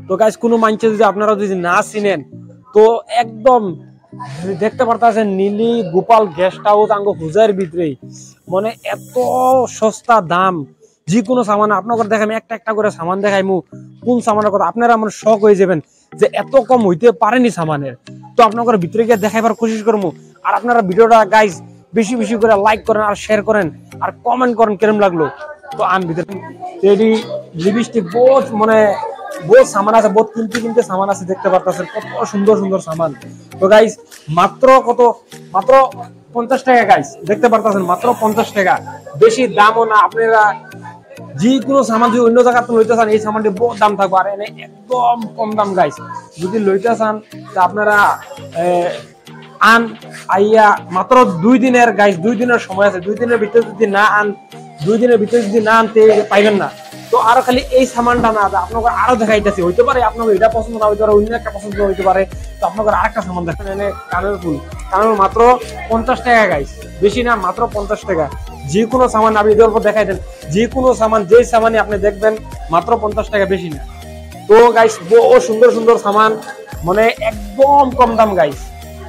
তো গাইস কোনো মানুষে যদি আপনারা যদি না চিনেন তো একদম দেখতে পারতেছেন নীলি গোপাল গেস্ট হাউস আঙ্গ হুজার ভিতরেই মানে এত সস্তা দাম যে কোনো সামান আপনাদের দেখাই একটা একটা করে সামান দেখাইমু কোন সামানের কথা আপনারা মানে শক হয়ে যাবেন যে এত কম হইতে পারেনি সামানের। তো আপনাদের ভিতরে গিয়ে দেখাইবার কোশিশ করবো। আর আপনারা ভিডিওটা গাইস বেশি বেশি করে লাইক করেন আর শেয়ার করেন আর কমেন্ট করেন কেরম লাগলো। তো আমি ভিতরে টেডি লিপস্টিক বহুত মানে বহুত সামান আছে, বহুত কিনতে কিনতে সামান আছে, দেখতে পারতেছেন কত সুন্দর সুন্দর সামান। তো গাইস মাত্র কত, মাত্র 50 টাকা গাইস, দেখতে পারতেছেন মাত্র 50 টাকা, বেশি দামও না। আপনারা যে কোনো সামান যদি অন্য জায়গা লইতে চান এই সামানটি বহুত দাম থাকবে, আর এনে একদম কম দাম গাইস। যদি লইতে চান তা আপনারা আন আইয়া মাত্র 2 দিনের গাইস, 2 দিনের সময় আছে, 2 দিনের ভিতরে যদি না আন, 2 দিনের ভিতরে যদি না আনতে পাইবেন না। তো আরো খালি এই সামানটা না আপনাকে আরো দেখাইতেছি, হইতে পারে আপনাকে এটা পছন্দ না হইতে পারে, অন্য একটা পছন্দ হইতে পারে। তো আপনাকে আরেকটা সামান দেখেন, এনে কানের ফুল, কানের মাত্র 50 টাকা গাইস, বেশি না মাত্র 50 টাকা। যে কোনো সামান আপনি এদের উপর দেখাই দেন, যে কোনো সামান যেই সামানই আপনি দেখবেন মাত্র 50 টাকা, বেশি না। তো গাইস বহু সুন্দর সুন্দর সামান মানে একদম কম দাম গাইস।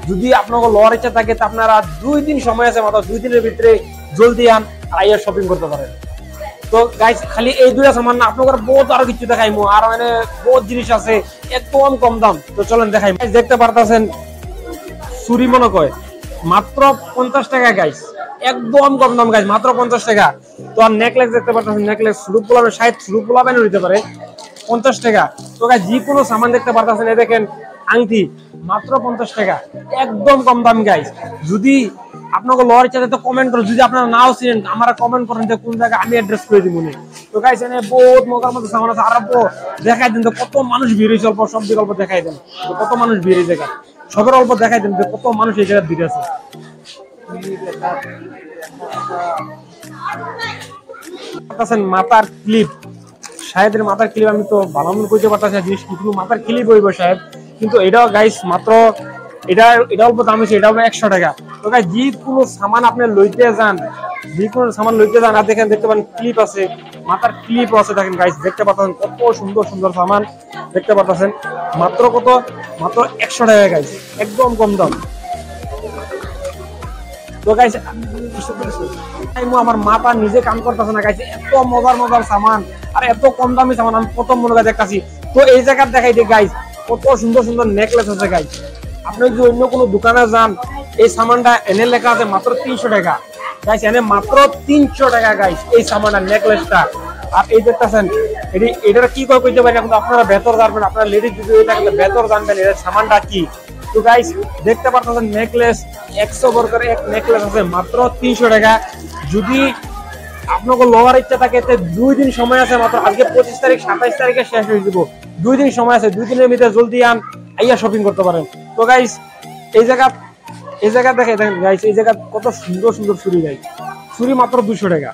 যদি আপনাকে লওয়ার ইচ্ছা থাকে তো আপনারা 2 দিন সময় আছে, মাত্র 2 দিনের ভিতরে জলদি আন আর আইয়া শপিং করতে পারেন। তো গাইস খালি এই দুইটা সামান না, আপনাদের বহুত আরো কিছু দেখাইমু, আর মানে বহুত জিনিস আছে একদম কম দাম। তো চলেন দেখাই। দেখতে পারতেছেন চুরি মনে কয় মাত্র 50 টাকা গাইস, একদম কম দাম গাইস, মাত্র 50 টাকা। তো আর নেকলেস দেখতে পারতেছেন, নেকলেস সুরুপ পোলাবে 60 সুরুপ পোলাবে নিতে পারে 50 টাকা। তো গাইস যে কোনো সামান দেখতে পারতেছেন, এই দেখেন আংটি মাত্র 50 টাকা, একদম কম দাম গাইস। যদি আপনাকে লওয়ার ইচ্ছা তো কমেন্ট করুন, যদি আপনারা নাও চিনেন আমরা কমেন্ট করেন যে কোন জায়গায়, আমি অ্যাড্রেস করে দিব। তো গাইস এনে বহুত মজার মতো সামান আছে, আর দেখাই দেন তো কত মানুষ ভিড় হয়েছে, অল্প সব দিকে অল্প দেখাই দেন তো কত মানুষ ভিড় এই জায়গা, সবের অল্প দেখাই দেন যে কত মানুষ এই জায়গায় ভিড় আছে। মাথার ক্লিপ, সাহেবের মাথার ক্লিপ আমি তো ভালো মনে করতে পারতেছি না জিনিস কিন্তু মাথার ক্লিপ হইব সাহেব, কিন্তু এটাও গাইস মাত্র এটা অল্প দাম হয়েছে, এটা হবে 100 টাকা। তো গাইস যে কোনো সামান আপনি লইতে যান, যে কোনো সামান লইতে যান, আর দেখেন দেখতে পান ক্লিপ আছে, মাথার ক্লিপ আছে, দেখেন গাইস দেখতে পাচ্ছেন কত সুন্দর সুন্দর সামান দেখতে পাচ্ছেন, মাত্র কত, মাত্র 100 টাকা গাইস, একদম কম দাম। তো গাইস আমার মাথা নিজে কাম করতেছে না গাইস, এত মজার মজার সামান আর এত কম দামি সামান আমি প্রথম মনে করে দেখতেছি। তো এই জায়গা দেখাই দিই গাইস কত সুন্দর সুন্দর নেকলেস আছে গাইস। আপনি যদি অন্য কোনো দোকানে যান এই সামানটা এনে লেখা আছে মাত্র 300 টাকা গাইস, এনে মাত্র 300 টাকা গাইস এই সামানটা, নেকলেসটা। আর এই দেখতেছেন এটার কি করে কইতে পারি, কিন্তু আপনারা ভেতর জানবেন, আপনারা লেডিস যদি এটা ভেতর জানবেন এর সামানটা কি। তো গাইস দেখতে পাচ্ছেন নেকলেস 100 বর্গের এক নেকলেস আছে মাত্র 300 টাকা। যদি আপনাকে লওয়ার ইচ্ছা থাকে 2 দিন সময় আছে, মাত্র আজকে 25 তারিখ 27 তারিখে শেষ হয়ে যাব, 2 দিন সময় আছে, 2 দিনের ভিতরে জলদি আন আইয়া শপিং করতে পারেন। তো গাইস এই জায়গা দেখেন গাইস, এই জায়গা কত সুন্দর সুন্দর চুরি গাইস, চুরি মাত্র 200 টাকা,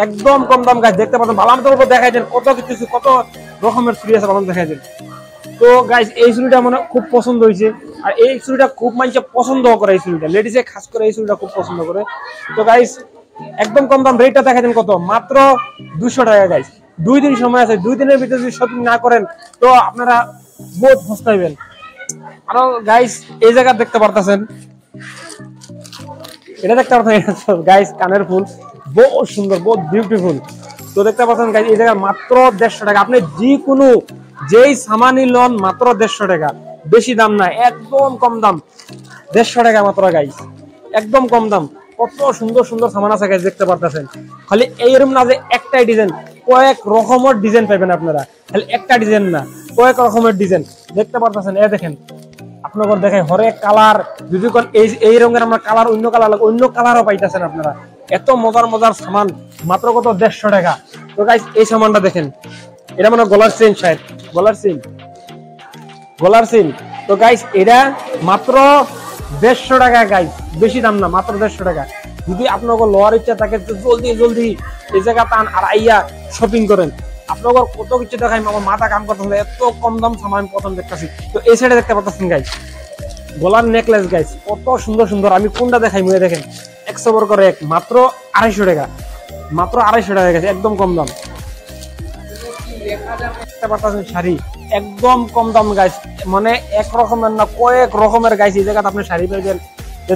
একদম কম দাম গাইস। দেখতে পাচ্ছেন ভালো মতো দেখাই দেন কত কিছু, কত রকমের চুরি আছে ভালো দেখাই দেন। তো গাইস এই চুরিটা মানে খুব পছন্দ হয়েছে, আর এই চুরিটা খুব মানুষে পছন্দ করে, এই চুরিটা লেডিসে খাস করে এই চুরিটা খুব পছন্দ করে। তো গাইস একদম কম দাম, রেটটা দেখা দেন কত, মাত্র 200 টাকা গাইস। 2 দিন সময় আছে, 2 দিনের ভিতরে যদি শপিং না করেন তো আপনারা বহুত পস্তাইবেন। আরো গাইস এই জায়গা দেখতে পারতেছেন, এটা দেখতে পারতেন গাইস কানের ফুল বহুত সুন্দর, বহুত বিউটিফুল। তো দেখতে পাচ্ছেন গাইস এই জায়গা মাত্র 150 টাকা, আপনি যে কোনো যেই সামানি লন মাত্র 150 টাকা, বেশি দাম না, একদম কম দাম, 150 টাকা মাত্র গাইস, একদম কম দাম। কত সুন্দর সুন্দর সামান আছে গাইস দেখতে পারতেছেন। খালি এইরকম না যে একটাই ডিজাইন, কয়েক রকমের ডিজাইন পাবেন আপনারা, খালি একটা ডিজাইন না, কয়েক রকমের ডিজাইন দেখতে পারতেছেন। এই দেখেন আপনাদের দেখাই হরেক কালার, যদি কোন এই রঙের আমরা কালার অন্য কালার অন্য কালারও পাইতেছেন আপনারা, এত মজার মজার সামান মাত্র কত 150 টাকা। তো গাইস এই সামানটা দেখেন, এটা মানে গলার চেইন, শায়দ গলার চেইন। তো গাইস এটা মাত্র 150 টাকা গাইস, বেশি দাম না, মাত্র 150 টাকা। যদি আপনাকে লওয়ার ইচ্ছা থাকে তো জলদি জলদি এই জায়গা টান আর আইয়া শপিং করেন। আপনাদের কত কিছু দেখাই, আমার মাথা কাম করতেছে, এত কম দাম সামান আমি প্রথম দেখতেছি। তো এই সাইডে দেখতে পাচ্ছেন গাইস গলার নেকলেস গাইস, কত সুন্দর সুন্দর, আমি কোনটা দেখাই মুয়ে দেখেন 100 বর্গের এক, মাত্র 250 টাকা, মাত্র 250 টাকা গেছে, একদম কম দাম। দেখতে পাচ্ছেন শাড়ি একদম কম দাম গাইস, মানে এক রকমের না কয়েক রকমের গাইস এই জায়গাতে আপনি শাড়ি পাইবেন।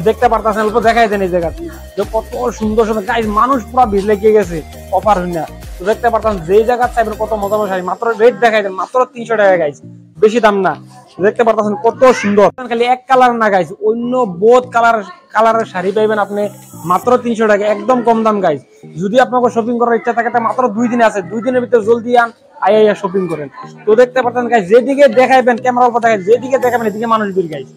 দেখতে পারতেছেন, অল্প দেখাই দেন এই জায়গাতে যে কত সুন্দর সুন্দর গাইস, মানুষ পুরো ভিড় লেগে গেছে অফার হইনা। তো দেখতে পারতেন যেই জায়গা চাইবেন কত মজা মজা শাড়ি, মাত্র রেট দেখাই দেন মাত্র 300 টাকা গাইস, বেশি দাম না। দেখতে পারতেছেন কত সুন্দর, খালি এক কালার না গাইস, অন্য বহুত কালারের শাড়ি পাইবেন আপনি মাত্র 300 টাকা, একদম কম দাম গাইস। যদি আপনাকে শপিং করার ইচ্ছা থাকে মাত্র 2 দিন আছে, 2 দিনের ভিতরে জলদি আন আইয়া শপিং করেন। তো দেখতে পারতেন গাইস, যেদিকে দেখাইবেন ক্যামেরার উপর দেখাই, যেদিকে দেখাবেন এদিকে মানুষ ভিড় গাইস,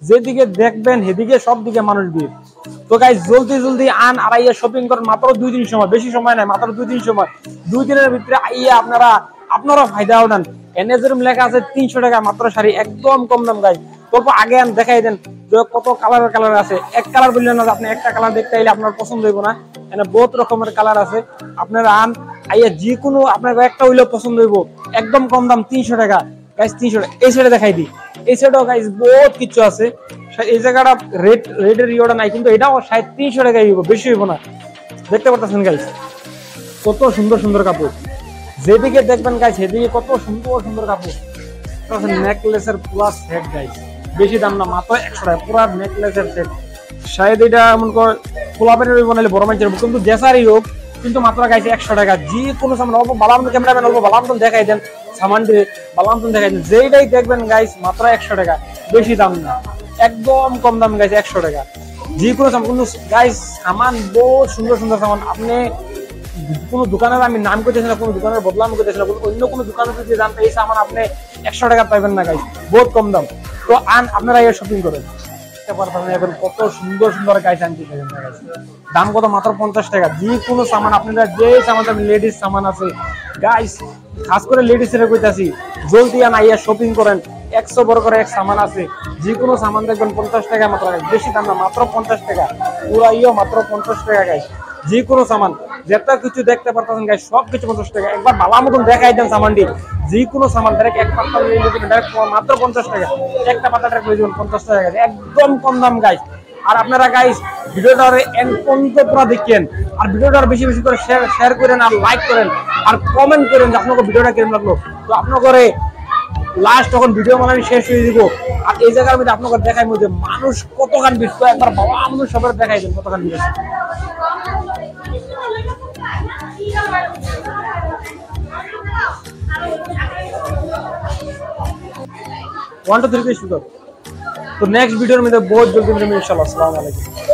যেদিকে দেখবেন সেদিকে সব দিকে মানুষ ভিড়। তো গাইস জলদি জলদি আন আর আইয়া শপিং করেন, মাত্র 2 দিন সময়, বেশি সময় নাই, মাত্র 2 দিন সময়। 2 দিনের ভিতরে আইয়া আপনারা ফায়দা উঠান। এনে যেরকম লেখা আছে 300 টাকা মাত্র শাড়ি, একদম কম দাম গাইস। তারপর আগে আন দেখাই দেন যে কত কালার আছে, এক কালার বললেন না, আপনি একটা কালার দেখতে আইলে আপনার পছন্দ হইব না, এখানে বহুত রকমের কালার আছে। আপনারা আন আইয়া যে কোনো আপনার একটা হইলেও পছন্দ হইব, একদম কম দাম 300 টাকা গাইস, 300 টাকা। এই সাইডে দেখাই দিই, এই সাইডেও গাইস বহুত কিছু আছে। এই জায়গাটা রেটের ইয়েটা নাই, কিন্তু এটাও 300 টাকাই হইব, বেশি হইব না। দেখতে পারতেছেন গাইস কত সুন্দর সুন্দর কাপড়, যেদিকে দেখবেন গাইস সেদিকে কত সুন্দর সুন্দর কাপড়। নেকলেসের পুরা সেট গাইস, বেশি দাম না, মাত্র 100 টাকা পুরা নেকলেসের সেট। শায়দ এটা এমন করে পোলাপের বানাইলে বড় মানুষের, কিন্তু জেসারই হোক, কিন্তু মাত্র গাইছে 100 টাকা। যে কোনো সামান অল্প বালামতন ক্যামেরাম্যান অল্প বালামতন দেখাই দেন, সামানটি বালামতন দেখাই দেন, যেইটাই দেখবেন গাইস মাত্র 100 টাকা, বেশি দাম না, একদম কম দাম গাইছে 100 টাকা। যে কোনো সামান, কিন্তু গাইস সামান বহুত সুন্দর সুন্দর সামান। আপনি কোনো দোকানের আমি নাম করতেছি না, কোনো দোকানের বদলাম করতেছি না, অন্য কোনো দোকানে যদি দাম এই সামান আপনি 100 টাকা পাইবেন না গাইস, বহুত কম দাম। তো আন আপনারা এই শপিং করেন। এখন কত সুন্দর সুন্দর গাইস আনতে পারেন, দাম কত মাত্র 50 টাকা। যে কোনো সামান আপনারা যে সামান, লেডিস সামান আছে গাইস, খাস করে লেডিস এর কইতাছি, জলদি আন আইয়া শপিং করেন। 100 বড় করে এক সামান আছে, যে কোনো সামান দেখবেন 50 টাকা মাত্র, বেশি দাম না, মাত্র 50 টাকা, পুরা মাত্র 50 টাকা গাইস। যে কোনো সামান যেটা কিছু দেখতে পারতেছেন গাইস, সব কিছু 50 টাকা। একবার ভালো মতন দেখাই দেন সামানটি, যে কোনো সামান ডাইরেক্ট এক পাতা নিয়ে নেবেন ডাইরেক্ট মাত্র 50 টাকা, একটা পাতা ডাইরেক্ট নিয়ে যাবেন 50 টাকা, একদম কম দাম গাইস। আর আপনারা গাইস ভিডিওটা এন্ড পর্যন্ত পুরো দেখেন, আর ভিডিওটা বেশি বেশি করে শেয়ার করেন, আর লাইক করেন, আর কমেন্ট করেন যে আপনাকে ভিডিওটা কেমন লাগলো। তো আপনাকে লাস্ট তখন ভিডিও মানে আমি শেষ হয়ে দিব, আর এই জায়গার মধ্যে আপনাকে দেখাই মধ্যে মানুষ কতখান ভিড়, তো একবার বাবা আমাদের সবার দেখাই দেন কতখান ভিড় আছে। 1 2 3 शुरू। तो नेक्स्ट वीडियो में बहुत जल्दी मिलेंगे इंशाल्लाह। अस्सलाम वालेकुम।